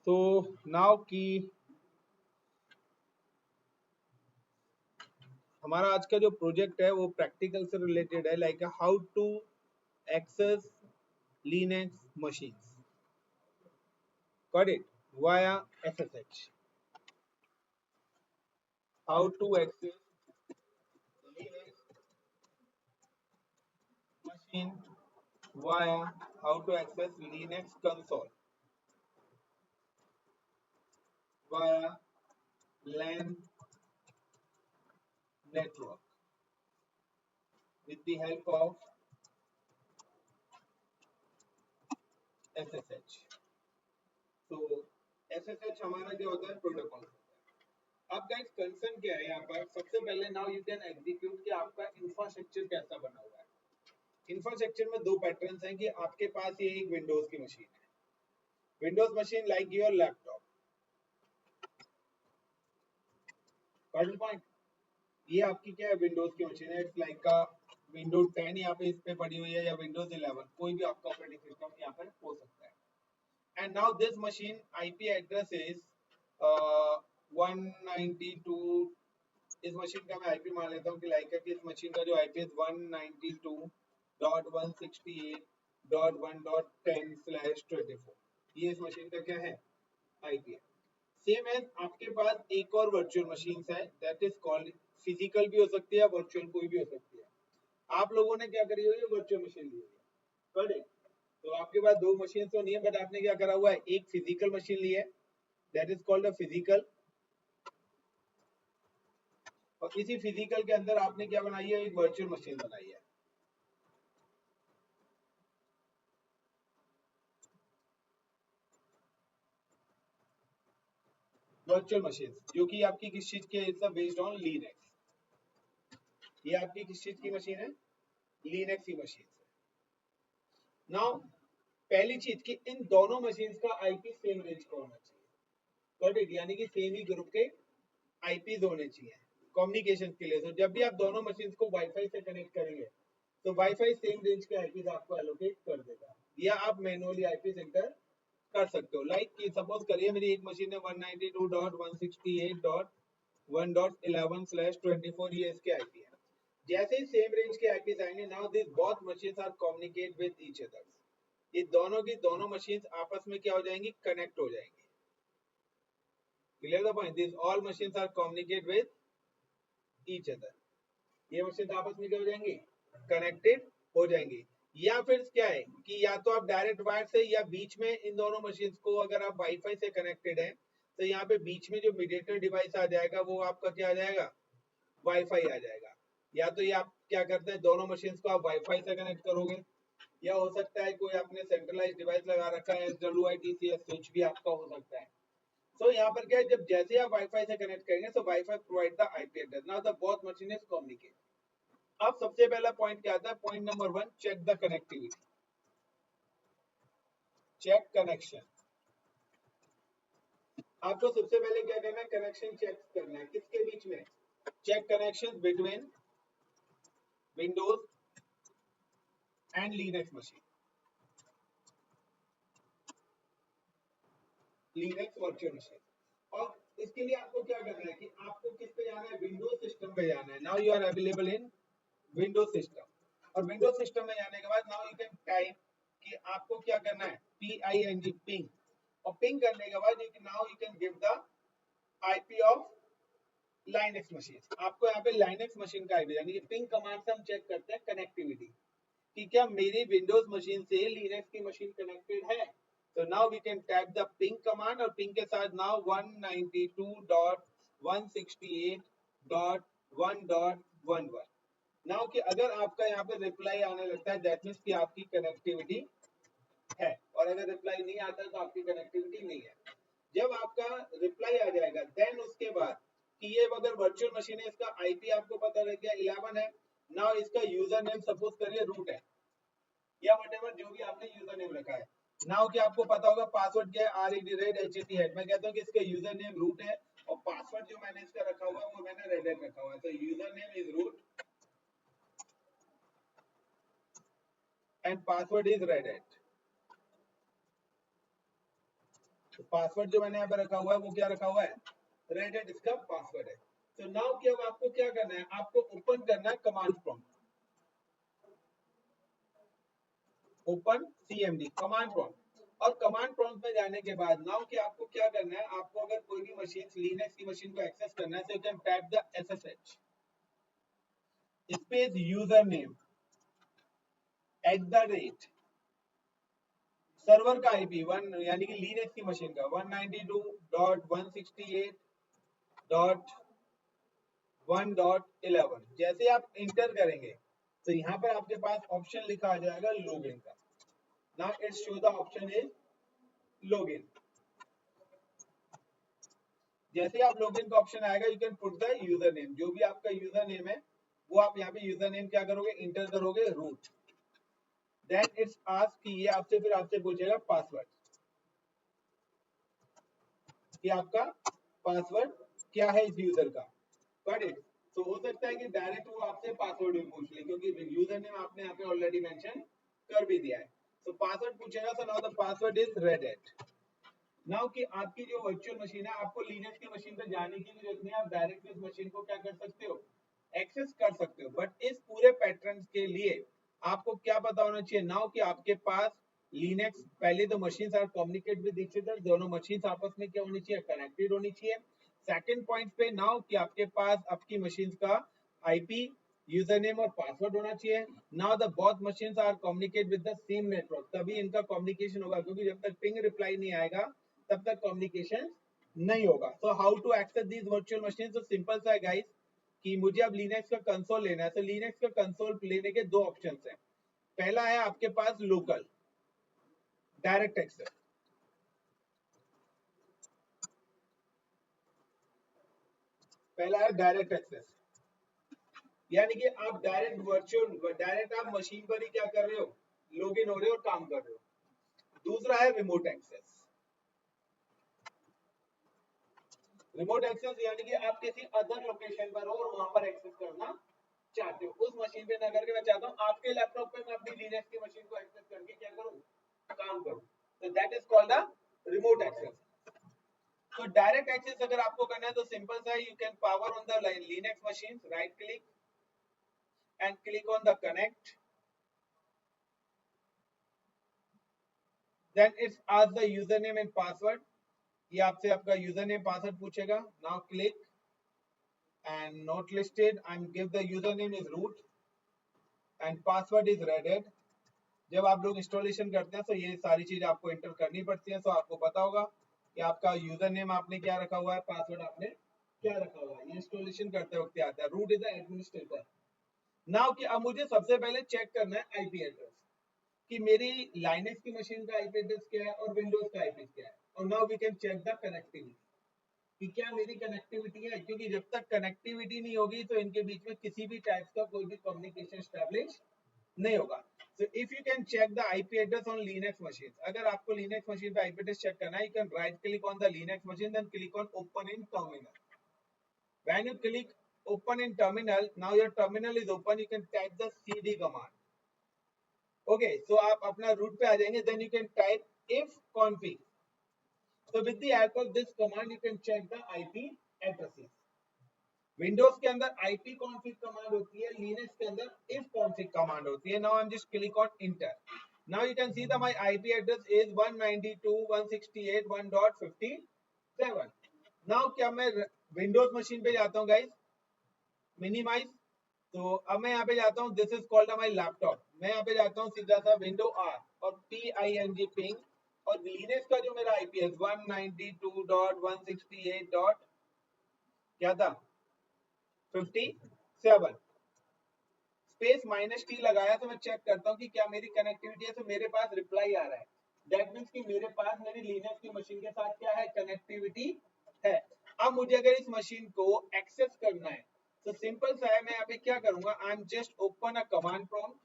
तो नाउ की हमारा आज का जो प्रोजेक्ट है वो प्रैक्टिकल से रिलेटेड है, like how to access Linux machines, got it, via SSH, how to access Linux machine via how to access Linux console via LAN network with the help of SSH. तो SSH हमारा क्या होता है, protocol. अब guys concern क्या है यहाँ पर, सबसे पहले नाउ यू कैन एग्जीक्यूट कि आपका इंफ्रास्ट्रक्चर कैसा बना हुआ है। इंफ्रास्ट्रक्चर में दो पैटर्न्स हैं कि आपके पास ये एक विंडोज की मशीन है, Windows machine like your laptop, point, ये आपकी क्या है, विंडोज की मशीन है। इट्स लाइक का विंडोज 10 यहाँ पे इस पे पड़ी हुई है, या विंडोज 11, कोई भी आपका ऑपरेटिंग सिस्टम यहाँ पर हो सकता है। And now this machine IP address is 192, इस मशीन का मैं आईपी मान लेता हूँ कि लाइक है कि इस मशीन का जो आईपी है 192.168.1.10/24, ये इस मशीन का क्या है, आईपी है। सेम है, आपके पास एक और वर्चुअल मशीन है, दैट इज कॉल्ड, फिजिकल भी हो सकती है, वर्चुअल कोई भी हो सकती है। आप लोगों ने क्या करी हुई है, वर्चुअल मशीन ली हुई है, करेक्ट। तो आपके पास दो मशीन तो नहीं है, बट आपने क्या करा हुआ है, एक फिजिकल मशीन ली है, that is called a physical, और इसी फिजिकल के अंदर आपने क्या बनाई है, एक वर्चुअल मशीन बनाई है। वर्चुअल मशीन जो कि आपकी किस चीज के, इट्स बेस्ड ऑन लिनक्स, ये आपकी किस चीज की मशीन है, लिनक्स की मशीन है। नाउ पहली चीज कि इन दोनों मशीन्स का आईपी सेम रेंज का होना चाहिए, करेक्ट, यानी कि सेम ही ग्रुप के आईपीज होने चाहिए कम्युनिकेशन के लिए। तो जब भी आप दोनों मशीन्स को वाईफाई से कनेक्ट करेंगे तो वाईफाई सेम रेंज के आईपीज आपको एलोकेट कर देगा, या आप मैनुअली आईपी सेंटर कर सकते हो। लाइक कि सपोज करिए मेरी एक मशीन है 192.168.1.11/24, ये इसके आईपी है। जैसे ही सेम रेंज के आईपीज आएंगे, now this both machines are communicate with each other, ये दोनों की दोनों मशीन्स आपस में क्या हो जाएंगी, कनेक्ट हो जाएंगी। Clear the point, this all machines are communicate with each other, ये मशीन आपस में क्या हो जाएंगी, कनेक्टेड हो जाएंगी। या फिर क्या है कि या तो आप डायरेक्ट वायर से, या बीच में इन दोनों मशीन्स को अगर आप वाईफाई से कनेक्टेड है तो यहाँ पे बीच में जो मीडिएटर डिवाइस आ जाएगा वो आपका क्या आ जाएगा, वाईफाई आ जाएगा। या तो ये आप क्या करते हैं, दोनों मशीन्स को आप वाईफाई से कनेक्ट करोगे, या हो सकता है कोई आपने सेंट्रलाइज डिवाइस लगा रखा है, SWI/TCS स्विच भी आपका हो सकता है। तो यहाँ पर क्या है, जब जैसे आप वाईफाई से कनेक्ट करेंगे तो wifi provide the IP address, now the both machine is communicate. अब सबसे पहला पॉइंट क्या आता है, point number 1, check the connectivity, check connection. आपको सबसे पहले क्या करना है, कनेक्शन चेक करना है, किसके बीच में, check connection between Windows and Linux machine, Linux virtual machine. और इसके लिए आपको क्या करना है कि आपको किस पे जाना है, विंडोज सिस्टम पे जाना है। Now you are available in Windows system, और विंडोज सिस्टम में जाने के बाद नाउ यू कैन टाइप कि आपको क्या करना है, PING, पिंग, और पिंग करने के बाद now you can give the IP of Linux machine. आपको यहाँ पे लाइनेक्स मशीन का आईपी, यानी कि पिंग कमांड से हम चेक करते हैं कनेक्टिविटी कि क्या मेरी विंडोज मशीन से लिनक्स की मशीन कनेक्टेड है। तो now we can type the ping command, और पिंग के साथ नाउ 192.168.1.11। नाउ कि अगर आपका यहाँ पे रिप्लाई आने लगता है, दैट मींस कि आपकी कनेक्टिविटी है, और अगर रिप्लाई नहीं आता तो आपकी कनेक्टिविटी नहीं है। जब आपका रिप्लाई आ जाएगा, देन उसके बाद कि ये अगर वर्चुअल मशीन है, इसका आईपी आपको पता लग गया 11 है। नाउ इसका यूजर नेम सपोज करिए रूट है, या व्हाटएवर जो भी आपने यूजर नेम रखा है। नाउ कि आपको पता होगा पासवर्ड क्या है, RED मैं कहता हूँ कि इसका यूजर नेम रूट है, और पासवर्ड जो मैंने इसका रखा हुआ है वो मैंने रेड रखा हुआ है। तो user name is root and password is red. तो पासवर्ड जो मैंने यहाँ पे रखा हुआ है वो क्या रखा हुआ है, रेडेट इसका पासवर्ड है। तो नाउ कि अब आपको क्या करना है, आपको ओपन करना है command prompt, open CMD command prompt. और कमांड प्रॉम्प्ट में जाने के बाद नाउ कि आपको क्या करना है, आपको अगर कोई भी मशीन लिनक्स की मशीन को एक्सेस करना है तो you can type the SSH space user name @ server का आईपी वन यानी कि लिनक्स की मशीन का 192.168.1.11। जैसे आप इंटर करेंगे तो यहाँ पर आपके पास ऑप्शन लिखा आ जाएगा लॉगिन का। Now it's show the option is login. जैसे आप लॉगिन का ऑप्शन आएगा you can put the user name, जो भी आपका यूजर नेम है वो आप यहाँ पे यूजर नेम क्या करोगे, इंटर करोगे रूट। देन इट्स आस्क कि ये आपसे पूछेगा पासवर्ड, कि आपका पासवर्ड क्या है इस यूजर का। Got it. तो हो सकता है कि डायरेक्ट वो आपसे पासवर्ड भी पूछ ले, क्योंकि यूजर नेम आपने यहाँ पे ऑलरेडी मेंशन कर भी दिया है। तो पासवर्ड पूछेगा, so now the password is reset. Now कि आपकी जो वर्चुअल मशीन है, आपको लिनक्स की मशीन पे जाने की भी जरूरत नहीं है, आप डायरेक्ट इस मशीन को क्या कर सकते हो, एक्सेस कर सकते हो। बट इस पूरे पैटर्न के लिए आपको क्या पता होना चाहिए, नाउ कि आपके पास लिनक्स, पहले तो machines are communicate with each other, दोनों मशीन्स आपस में क्या होनी चाहिए, कनेक्टेड होनी चाहिए। सेकंड पॉइंट पे नाउ कि आपके पास आपकी मशीन्स का आईपी, यूजर नेम और पासवर्ड होना चाहिए। Now the both machines are communicate with the same network, तभी इनका कम्युनिकेशन होगा, क्योंकि जब तक पिंग रिप्लाई नहीं आएगा तब तक कम्युनिकेशन नहीं होगा। So how to access these virtual machine, तो सिंपल सा है गाइस कि मुझे अब लिनक्स का कंसोल लेना है। तो लिनक्स का कंसोल लेने के दो ऑप्शंस हैं। पहला है आपके पास लोकल डायरेक्ट एक्सेस, पहला है डायरेक्ट एक्सेस, यानी कि आप डायरेक्ट आप मशीन पर ही क्या कर रहे हो, लॉगिन हो रहे हो और काम कर रहे हो। दूसरा है रिमोट एक्सेस। रिमोट एक्सेस यानी कि आप किसी अदर लोकेशन पर हो और वहां पर एक्सेस करना चाहते हो, उस मशीन पे ना करके मैं चाहता हूँ आपके लैपटॉप पे मैं अपनी लिनक्स की मशीन को एक्सेस करके क्या करूँ, काम करूँ। तो that is called the remote access. तो डायरेक्ट एक्सेस अगर आपको करना है तो सिंपल सा, you can power on the Linux machine, right click and click on the connect, then it's ask the user name and password, ये आपसे आपका यूजर नेम पासवर्ड पूछेगा। Now click and not listed and give the username is root and password is reddit। जब आप लोग installation करते हैं तो ये सारी चीज आपको एंटर करनी पड़ती है। तो आपको पता होगा कि आपका यूजर नेम आपने क्या रखा हुआ है, पासवर्ड आपने क्या रखा हुआ है, ये इंस्टॉलेशन करते वक्त आता है। Root is the administrator. Now कि अब मुझे सबसे पहले चेक करना है आईपी एड्रेस, कि मेरी लाइनक्स की मशीन का आईपी एड्रेस क्या है और विंडोज का आईपी क्या है। और now we can check the connectivity, कि क्या मेरी कनेक्टिविटी है, क्योंकि जब तक कनेक्टिविटी नहीं होगी तो इनके बीच में किसी भी टाइप का कोई भी कम्युनिकेशन एस्टैब्लिश नहीं होगा। So if you can check the IP address on Linux machines, अगर आपको Linux machine पे IP address check करना है, you can right click on the Linux machine, then click on open in terminal. When you click open in terminal, now your terminal is open, you can type the cd command. Okay, so आप अपना root पे आ जाएंगे, then you can type if config. So with the help of this command, you can check the IP addresses. Windows के अंदर IP config command होती है, Linux के अंदर if config कमांड होती है। Now I'm just click on enter. Now you can see that my IP address is 192.168.1.57. Now क्या मैं विंडोज मशीन पे जाता हूँ गाइस, मिनिमाइज, तो अब मैं यहाँ पे जाता हूँ, this is called my laptop. मैं यहाँ पे जाता हूँ सीधा सा विंडो R और PING पिंग, और लिनक्स का जो मेरा IP है 192.168. क्या था 57 स्पेस -T लगाया। तो मैं चेक करता हूँ कि क्या मेरी कनेक्टिविटी है। तो मेरे पास रिप्लाई आ रहा है, दैट मींस कि मेरे पास मेरी लिनक्स की मशीन के साथ क्या है, कनेक्टिविटी है। अब मुझे अगर इस मशीन को एक्सेस करना है तो सिंपल सा है, मैं यहाँ पे क्या करूंगा, आई am just open a command prompt,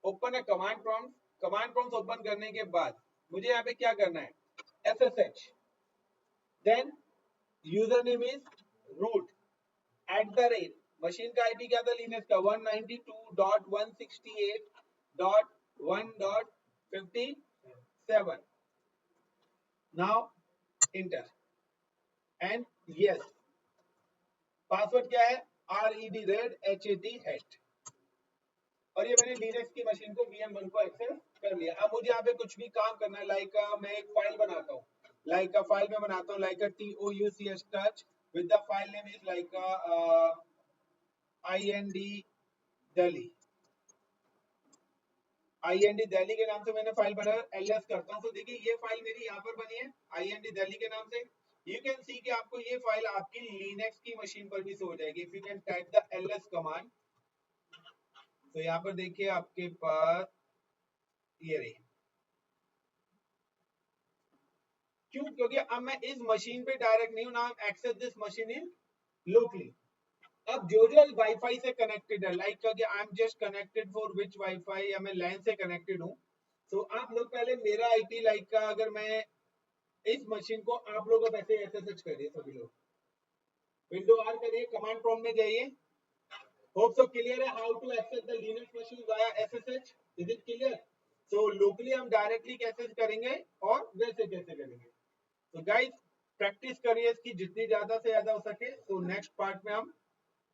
open a command prompt. Command prompt open करने के बाद मुझे यहाँ पे क्या करना है, SSH, then user name is root machine का आईपी क्या था लिनक्स का 192.168.1.57. Now enter and yes, password क्या है red और ये मैंने लिनक्स की मशीन को VM1 को एक्सेस कर लिया। अब मुझे यहाँ पे कुछ भी काम करना है, लाइक मैं एक फाइल बनाता हूँ, लाइक फाइल में बनाता हूँ like touch touch with the file name is like ind delhi के नाम से मैंने फाइल बना ls करता हूँ। तो देखिए ये फाइल मेरी यहाँ पर बनी है ind delhi के नाम से। यू कैन सी कि आपको ये फाइल आपकी लिनक्स की मशीन पर भी शो हो जाएगी। If you can type the ls command, तो यहाँ पर देखिए आपके पास ये रही। क्यों? क्योंकि अब मैं इस मशीन पे डायरेक्ट नहीं हूं ना, access this machine in locally. अब जो वाईफाई से कनेक्टेड है, like I am just connected for which wifi, या मैं लैन से कनेक्टेड हूं, तो आप लोग पहले मेरा आईपी लाइक का अगर मैं इस मशीन को, आप लोग अब ऐसे एसएसएच करिए, सभी लोग विंडो आर करिए, कमांड प्रॉम्प्ट में जाइए। होप सो क्लियर है how to access the Linux machine via SSH, is it clear? So locally हम डायरेक्टली कैसे करेंगे और वैसे कैसे करेंगे। तो गाइस प्रैक्टिस करिए इसकी जितनी ज्यादा से ज्यादा हो सके। तो नेक्स्ट पार्ट में हम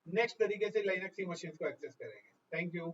नेक्स्ट तरीके से लिनक्स की मशीन को एक्सेस करेंगे। Thank you.